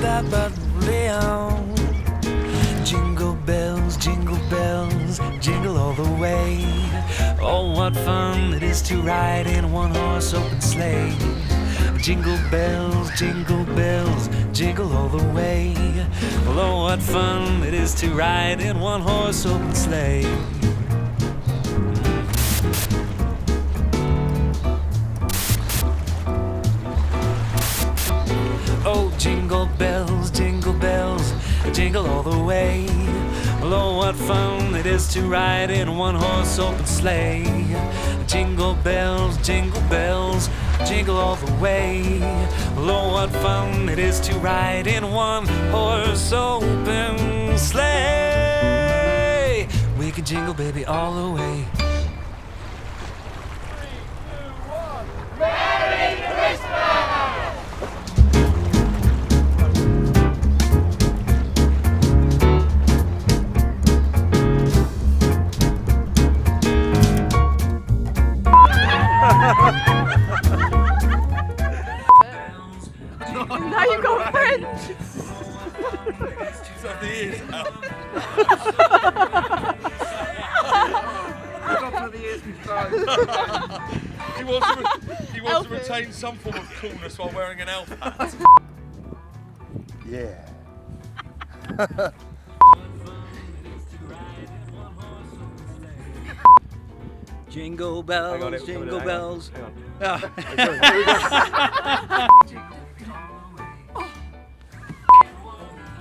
that button on. Jingle bells, jingle all the way. Oh, what fun it is to ride in a one-horse open sleigh. Jingle bells, jingle all the way. Well, oh, what fun it is to ride in one-horse open sleigh. Oh, jingle bells, jingle all the way. Well, oh, what fun it is to ride in a one-horse open sleigh. Jingle bells, jingle all the way. Well, oh, what fun it is to ride in a one-horse open sleigh. We can jingle, baby, all the way. Now you've got French! Got the ears out. He wants to retain some form of coolness while wearing an elf hat. Yeah. Jingle bells, jingle bells.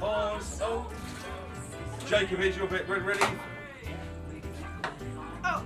Pause. Oh. Jacob, here's your bit. Ready? Oh.